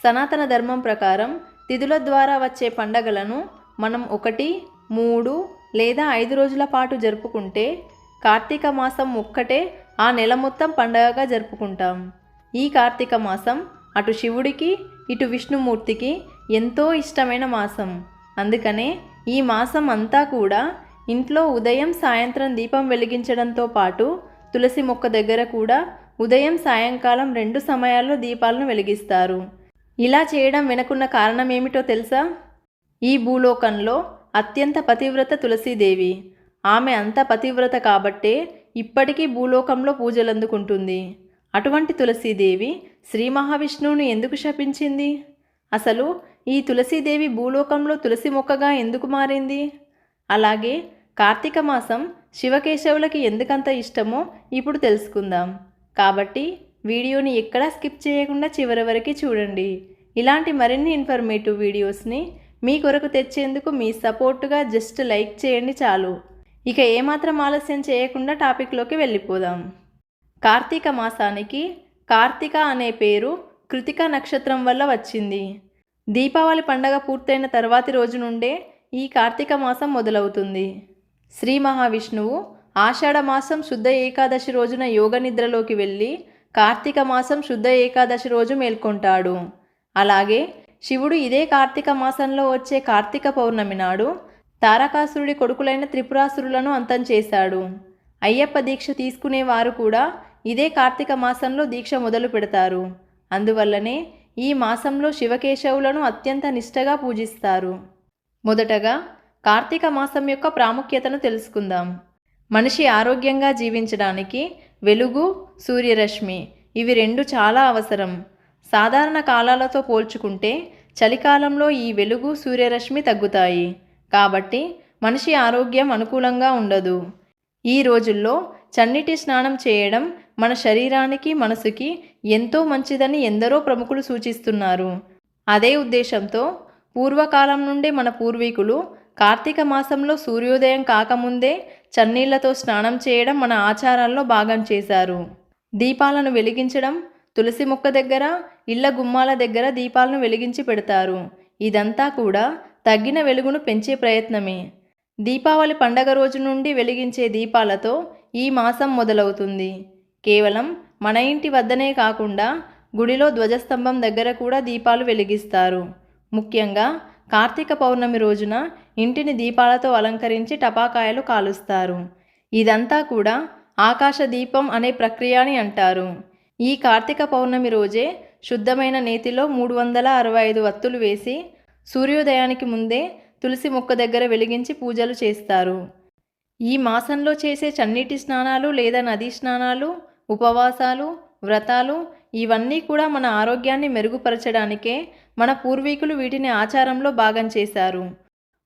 సనాతన ధర్మం ప్రకారం తిథుల ద్వారా వచ్చే పండగలను మనం 1, 3 లేదా 5 రోజుల పాటు జరుపుకుంటే కార్తీక మాసం ఒక్కటే ఆ నెల మొత్తం పండగగా జరుపుకుంటాం. ఈ కార్తీక మాసం అటు శివుడికి ఇటు విష్ణుమూర్తికి ఎంతో ఇష్టమైన మాసం. అందుకనే ఈ మాసం అంతా కూడా ఇంట్లో ఉదయం సాయంత్రం దీపం వెలిగించడంతో పాటు తులసి మొక్క దగ్గర కూడా ఉదయం సాయంకాలం 2 సమయాల్లో దీపాలను వెలిగిస్తారు. ఇలా చేయడం వెనుకున్న కారణం ఏమిటో తెలుసా? ఈ భూలోకంలో అత్యంత పతివ్రత తులసీదేవి. ఆమె అంత పతివ్రత కాబట్టే ఇప్పటికీ భూలోకంలో పూజలు అందుకుంటుంది. అటువంటి తులసీదేవి శ్రీ మహావిష్ణువుని ఎందుకు శపించింది? అసలు ఈ తులసీదేవి భూలోకంలో తులసి మొక్కగా ఎందుకు మారింది? అలాగే కార్తీక మాసం శివకేశవులకి ఎందుకంత ఇష్టమో ఇప్పుడు తెలుసుకుందాం. కాబట్టి వీడియోని ఎక్కడా స్కిప్ చేయకుండా చివరి వరకు చూడండి. ఇలాంటి మరిన్ని ఇన్ఫర్మేటివ్ వీడియోస్ని మీ కొరకు తెచ్చేందుకు మీ సపోర్టుగా జస్ట్ లైక్ చేయండి చాలు. ఇక ఏమాత్రం ఆలస్యం చేయకుండా టాపిక్లోకి వెళ్ళిపోదాం. కార్తీక మాసానికి కార్తీక అనే పేరు కృతిక నక్షత్రం వల్ల వచ్చింది. దీపావళి పండగ పూర్తయిన తర్వాతి రోజు నుండే ఈ కార్తీక మాసం మొదలవుతుంది. శ్రీ మహావిష్ణువు ఆషాఢ మాసం శుద్ధ ఏకాదశి రోజున యోగ నిద్రలోకి వెళ్ళి కార్తీక మాసం శుద్ధ ఏకాదశి రోజు మేల్కొంటాడు. అలాగే శివుడు ఇదే కార్తీక మాసంలో వచ్చే కార్తీక పౌర్ణమి నాడు తారకాసురుడి కొడుకులైన త్రిపురాసురులను అంతం చేశాడు. అయ్యప్ప దీక్ష తీసుకునేవారు కూడా ఇదే కార్తీక మాసంలో దీక్ష మొదలు పెడతారు. అందువల్లనే ఈ మాసంలో శివకేశవులను అత్యంత నిష్టగా పూజిస్తారు. మొదటగా కార్తీక మాసం యొక్క ప్రాముఖ్యతను తెలుసుకుందాం. మనిషి ఆరోగ్యంగా జీవించడానికి వెలుగు, సూర్యరశ్మి ఇవి 2 చాలా అవసరం. సాధారణ కాలాలతో పోల్చుకుంటే చలికాలంలో ఈ వెలుగు, సూర్యరశ్మి తగ్గుతాయి. కాబట్టి మనిషి ఆరోగ్యం అనుకూలంగా ఉండదు. ఈ రోజుల్లో చన్నీటి స్నానం చేయడం మన శరీరానికి, మనసుకి ఎంతో మంచిదని ఎందరో ప్రముఖులు సూచిస్తున్నారు. అదే ఉద్దేశంతో పూర్వకాలం నుండే మన పూర్వీకులు కార్తీక మాసంలో సూర్యోదయం కాకముందే చన్నీళ్లతో స్నానం చేయడం మన ఆచారాల్లో భాగం చేశారు. దీపాలను వెలిగించడం, తులసి మొక్క దగ్గర, ఇళ్ల గుమ్మాల దగ్గర దీపాలను వెలిగించి పెడతారు. ఇదంతా కూడా తగ్గిన వెలుగును పెంచే ప్రయత్నమే. దీపావళి పండగ రోజు నుండి వెలిగించే దీపాలతో ఈ మాసం మొదలవుతుంది. కేవలం మన ఇంటి వద్దనే కాకుండా గుడిలో ధ్వజస్తంభం దగ్గర కూడా దీపాలు వెలిగిస్తారు. ముఖ్యంగా కార్తీక పౌర్ణమి రోజున ఇంటిని దీపాలతో అలంకరించి టపాకాయలు కాలుస్తారు. ఇదంతా కూడా ఆకాశ దీపం అనే ప్రక్రియ అని అంటారు. ఈ కార్తీక పౌర్ణమి రోజే శుద్ధమైన నేతిలో 365 వత్తులు వేసి సూర్యోదయానికి ముందే తులసి మొక్క దగ్గర వెలిగించి పూజలు చేస్తారు. ఈ మాసంలో చేసే చన్నీటి స్నానాలు లేదా నదీ స్నానాలు, ఉపవాసాలు, వ్రతాలు ఇవన్నీ కూడా మన ఆరోగ్యాన్ని మెరుగుపరచడానికే మన పూర్వీకులు వీటిని ఆచారంలో భాగం చేశారు.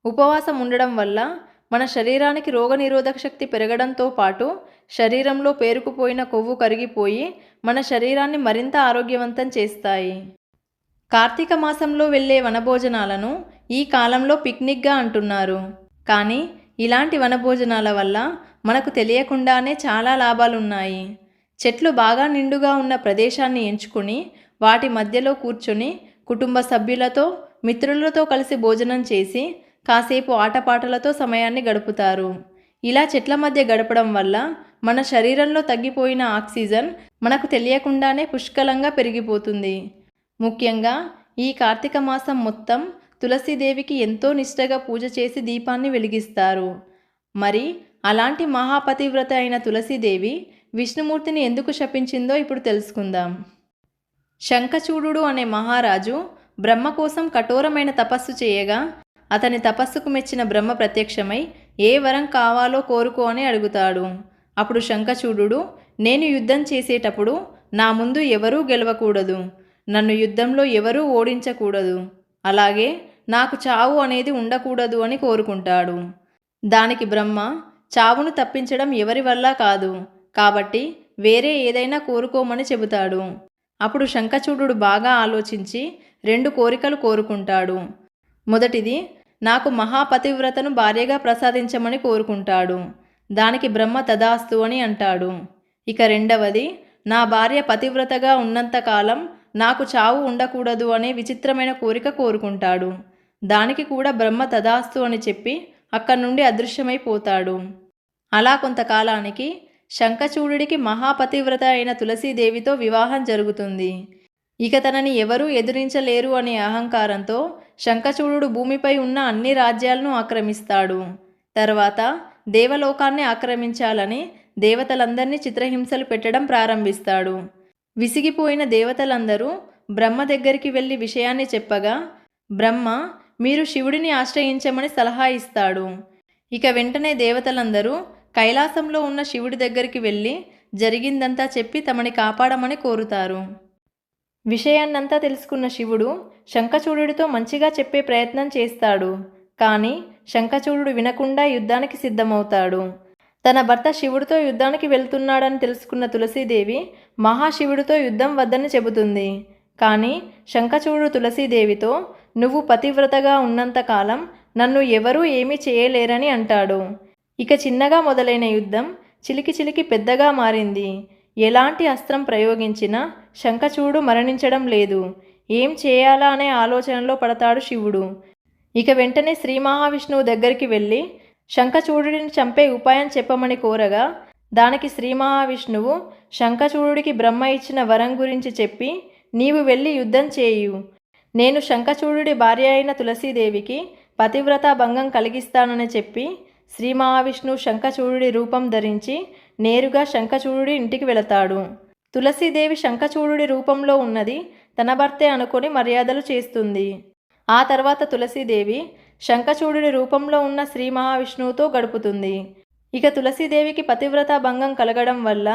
ఉపవాసం ఉండడం వల్ల మన శరీరానికి రోగనిరోధక శక్తి పెరగడంతో పాటు శరీరంలో పేరుకుపోయిన కొవ్వు కరిగిపోయి మన శరీరాన్ని మరింత ఆరోగ్యవంతం చేస్తాయి. కార్తీక మాసంలో వెళ్ళే వనభోజనాలను ఈ కాలంలో పిక్నిక్గా అంటున్నారు. కానీ ఇలాంటి వనభోజనాల వల్ల మనకు తెలియకుండానే చాలా లాభాలున్నాయి. చెట్లు బాగా నిండుగా ఉన్న ప్రదేశాన్ని ఎంచుకుని వాటి మధ్యలో కూర్చొని కుటుంబ సభ్యులతో, మిత్రులతో కలిసి భోజనం చేసి కాసేపు ఆటపాటలతో సమయాన్ని గడుపుతారు. ఇలా చెట్ల మధ్య గడపడం వల్ల మన శరీరంలో తగ్గిపోయిన ఆక్సిజన్ మనకు తెలియకుండానే పుష్కలంగా పెరిగిపోతుంది. ముఖ్యంగా ఈ కార్తీక మాసం మొత్తం తులసీదేవికి ఎంతో నిష్టగా పూజ చేసి దీపాన్ని వెలిగిస్తారు. మరి అలాంటి మహాపతివ్రత అయిన తులసీదేవి విష్ణుమూర్తిని ఎందుకు శపించిందో ఇప్పుడు తెలుసుకుందాం. శంఖచూడుడు అనే మహారాజు బ్రహ్మ కోసం కఠోరమైన తపస్సు చేయగా అతని తపస్సుకు మెచ్చిన బ్రహ్మ ప్రత్యక్షమై ఏ వరం కావాలో కోరుకో అని అడుగుతాడు. అప్పుడు శంఖచూడుడు, నేను యుద్ధం చేసేటప్పుడు నా ముందు ఎవరూ గెలవకూడదు, నన్ను యుద్ధంలో ఎవరూ ఓడించకూడదు, అలాగే నాకు చావు అనేది ఉండకూడదు అని కోరుకుంటాడు. దానికి బ్రహ్మ, చావును తప్పించడం ఎవరి వల్ల కాదు, కాబట్టి వేరే ఏదైనా కోరుకోమని చెబుతాడు. అప్పుడు శంఖచూడుడు బాగా ఆలోచించి 2 కోరికలు కోరుకుంటాడు. మొదటిది, నాకు మహాపతివ్రతను భార్యగా ప్రసాదించమని కోరుకుంటాడు. దానికి బ్రహ్మ తదాస్తు అని అంటాడు. ఇక రెండవది, నా భార్య పతివ్రతగా ఉన్నంతకాలం నాకు చావు ఉండకూడదు అనే విచిత్రమైన కోరిక కోరుకుంటాడు. దానికి కూడా బ్రహ్మ తదాస్తు అని చెప్పి అక్కడి నుండి అదృశ్యమైపోతాడు. అలా కొంతకాలానికి శంఖచూడుడికి మహాపతివ్రత అయిన తులసీదేవితో వివాహం జరుగుతుంది. ఇక తనని ఎవరూ ఎదిరించలేరు అనే అహంకారంతో శంఖచూడుడు భూమిపై ఉన్న అన్ని రాజ్యాలను ఆక్రమిస్తాడు. తర్వాత దేవలోకాన్ని ఆక్రమించాలని దేవతలందరినీ చిత్రహింసలు పెట్టడం ప్రారంభిస్తాడు. విసిగిపోయిన దేవతలందరూ బ్రహ్మ దగ్గరికి వెళ్ళి విషయాన్ని చెప్పగా బ్రహ్మ మీరు శివుడిని ఆశ్రయించమని సలహా ఇస్తాడు. ఇక వెంటనే దేవతలందరూ కైలాసంలో ఉన్న శివుడి దగ్గరికి వెళ్ళి జరిగిందంతా చెప్పి తమని కాపాడమని కోరుతారు. విషయాన్నంతా తెలుసుకున్న శివుడు శంఖచూడుడితో మంచిగా చెప్పే ప్రయత్నం చేస్తాడు. కానీ శంఖచూడుడు వినకుండా యుద్ధానికి సిద్ధమవుతాడు. తన భర్త శివుడితో యుద్ధానికి వెళ్తున్నాడని తెలుసుకున్న తులసీదేవి మహాశివుడితో యుద్ధం వద్దని చెబుతుంది. కానీ శంఖచూడుడు తులసీదేవితో నువ్వు పతివ్రతగా ఉన్నంతకాలం నన్ను ఎవరూ ఏమీ చేయలేరని అంటాడు. ఇక చిన్నగా మొదలైన యుద్ధం చిలికి చిలికి పెద్దగా మారింది. ఎలాంటి అస్త్రం ప్రయోగించినా శంఖచూడు మరణించడం లేదు. ఏం చేయాలా అనే ఆలోచనలో పడతాడు శివుడు. ఇక వెంటనే శ్రీ మహావిష్ణువు దగ్గరికి వెళ్ళి శంఖచూడుడిని చంపే ఉపాయం చెప్పమని కోరగా దానికి శ్రీ మహావిష్ణువు శంఖచూడుడికి బ్రహ్మ ఇచ్చిన వరం గురించి చెప్పి నీవు వెళ్ళి యుద్ధం చేయు. నేను శంఖచూడుడి భార్య అయిన తులసీదేవికి పతివ్రత భంగం కలిగిస్తానని చెప్పి శ్రీ మహావిష్ణువు శంఖచూడుడి రూపం ధరించి నేరుగా శంఖచూడుడి ఇంటికి వెళతాడు. తులసీదేవి శంఖచూడుడి రూపంలో ఉన్నది తన భర్తే అనుకొని మర్యాదలు చేస్తుంది. ఆ తర్వాత తులసీదేవి శంఖచూడుడి రూపంలో ఉన్న శ్రీ మహావిష్ణువుతో గడుపుతుంది. ఇక తులసీదేవికి పతివ్రత భంగం కలగడం వల్ల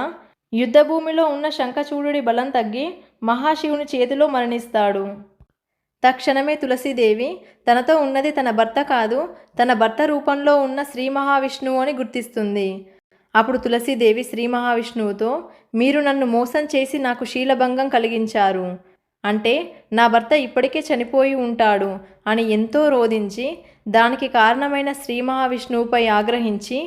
యుద్ధభూమిలో ఉన్న శంఖచూడుడి బలం తగ్గి మహాశివుని చేతిలో మరణిస్తాడు. తక్షణమే తులసీదేవి తనతో ఉన్నది తన భర్త కాదు, తన భర్త రూపంలో ఉన్న శ్రీ మహావిష్ణువు అని గుర్తిస్తుంది. అప్పుడు తులసీదేవి శ్రీ మహావిష్ణువుతో మీరు నన్ను మోసం చేసి నాకు శీలభంగం కలిగించారు, అంటే నా భర్త ఇప్పటికే చనిపోయి ఉంటాడు అని ఎంతో రోధించి దానికి కారణమైన శ్రీ మహావిష్ణువుపై ఆగ్రహించి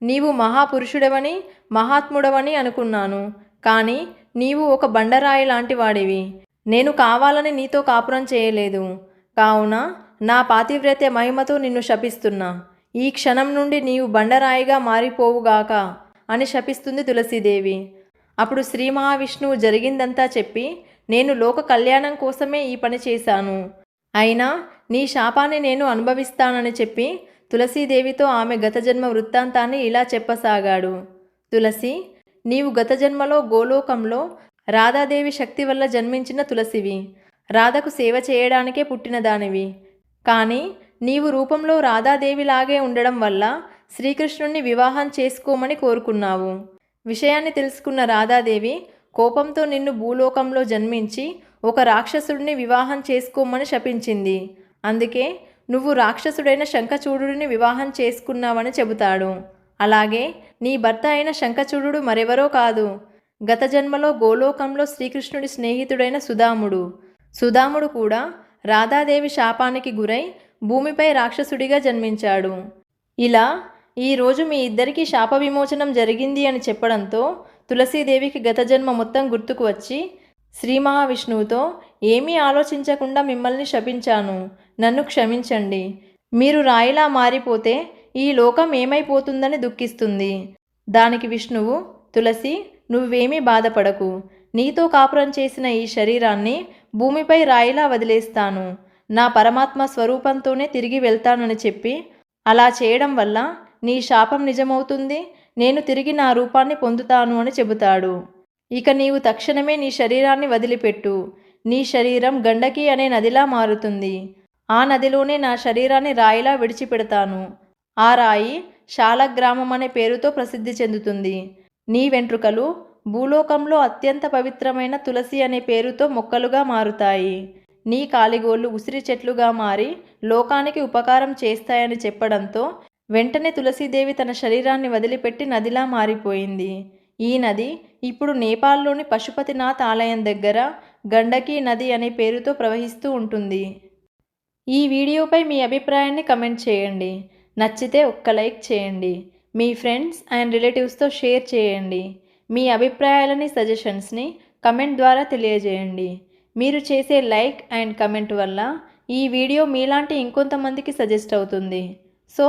నీవు మహాపురుషుడవని మహాత్ముడవని అనుకున్నాను, కానీ నీవు ఒక బండరాయి లాంటి వాడివి. నేను కావాలని నీతో కాపురం చేయలేదు. కావున నా పాతివ్రత్య మహిమతో నిన్ను శపిస్తున్నా. ఈ క్షణం నుండి నీవు బండరాయిగా మారిపోవుగాక అని శపిస్తుంది తులసీదేవి. అప్పుడు శ్రీ మహావిష్ణువు జరిగిందంతా చెప్పి నేను లోక కళ్యాణం కోసమే ఈ పని చేశాను, అయినా నీ శాపాన్ని నేను అనుభవిస్తానని చెప్పి తులసీదేవితో ఆమె గత జన్మ వృత్తాంతాన్ని ఇలా చెప్పసాగాడు. తులసి, నీవు గత జన్మలో గోలోకంలో రాధాదేవి శక్తి వల్ల జన్మించిన తులసివి. రాధకు సేవ చేయడానికే పుట్టిన దానివి. కానీ నీవు రూపంలో రాధాదేవిలాగే ఉండడం వల్ల శ్రీకృష్ణుణ్ణి వివాహం చేసుకోమని కోరుకున్నావు. విషయాన్ని తెలుసుకున్న రాధాదేవి కోపంతో నిన్ను భూలోకంలో జన్మించి ఒక రాక్షసుడిని వివాహం చేసుకోమని శపించింది. అందుకే నువ్వు రాక్షసుడైన శంఖచూడుడిని వివాహం చేసుకున్నావని చెబుతాడు. అలాగే నీ భర్త అయిన శంఖచూడుడు మరెవరో కాదు, గత జన్మలో గోలోకంలో శ్రీకృష్ణుడి స్నేహితుడైన సుదాముడు. సుదాముడు కూడా రాధాదేవి శాపానికి గురై భూమిపై రాక్షసుడిగా జన్మించాడు. ఇలా ఈరోజు మీ ఇద్దరికీ శాప విమోచనం జరిగింది అని చెప్పడంతో తులసీదేవికి గత జన్మ మొత్తం గుర్తుకు వచ్చి శ్రీ మహావిష్ణువుతో ఏమీ ఆలోచించకుండా మిమ్మల్ని శపించాను, నన్ను క్షమించండి. మీరు రాయిలా మారిపోతే ఈ లోకం ఏమైపోతుందని దుఃఖిస్తుంది. దానికి విష్ణువు తులసి, నువ్వేమీ బాధపడకు, నీతో కాపురం చేసిన ఈ శరీరాన్ని భూమిపై రాయిలా వదిలేస్తాను, నా పరమాత్మ స్వరూపంతోనే తిరిగి వెళ్తానని చెప్పి అలా చేయడం వల్ల నీ శాపం నిజమవుతుంది, నేను తిరిగి నా రూపాన్ని పొందుతాను అని చెబుతాడు. ఇక నీవు తక్షణమే నీ శరీరాన్ని వదిలిపెట్టు. నీ శరీరం గండకి అనే నదిలా మారుతుంది. ఆ నదిలోనే నా శరీరాన్ని రాయిలా విడిచిపెడతాను. ఆ రాయి శాలగ్రామం అనే పేరుతో ప్రసిద్ధి చెందుతుంది. నీ వెంట్రుకలు భూలోకంలో అత్యంత పవిత్రమైన తులసి అనే పేరుతో మొక్కలుగా మారుతాయి. నీ కాలిగోళ్ళు ఉసిరి చెట్లుగా మారి లోకానికి ఉపకారం చేస్తాయని చెప్పడంతో వెంటనే తులసీదేవి తన శరీరాన్ని వదిలిపెట్టి నదిలా మారిపోయింది. ఈ నది ఇప్పుడు నేపాల్లోని పశుపతినాథ్ ఆలయం దగ్గర గండకీ నది అనే పేరుతో ప్రవహిస్తూ ఉంటుంది. ఈ వీడియోపై మీ అభిప్రాయాన్ని కమెంట్ చేయండి. నచ్చితే ఒక్క లైక్ చేయండి. మీ ఫ్రెండ్స్ అండ్ రిలేటివ్స్తో షేర్ చేయండి. మీ అభిప్రాయాలని, సజెషన్స్ని కమెంట్ ద్వారా తెలియజేయండి. మీరు చేసే లైక్ అండ్ కమెంట్ వల్ల ఈ వీడియో మీలాంటి ఇంకొంతమందికి సజెస్ట్ అవుతుంది. సో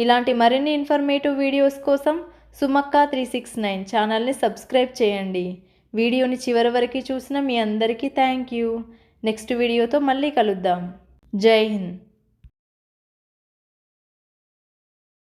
ఇలాంటి మరిన్ని ఇన్ఫర్మేటివ్ వీడియోస్ కోసం సుమక్క 369 ఛానల్ని సబ్స్క్రైబ్ చేయండి. వీడియోని చివరి వరకు చూసిన మీ అందరికీ థ్యాంక్ యూ. నెక్స్ట్ వీడియోతో మళ్ళీ కలుద్దాం. జై హింద్.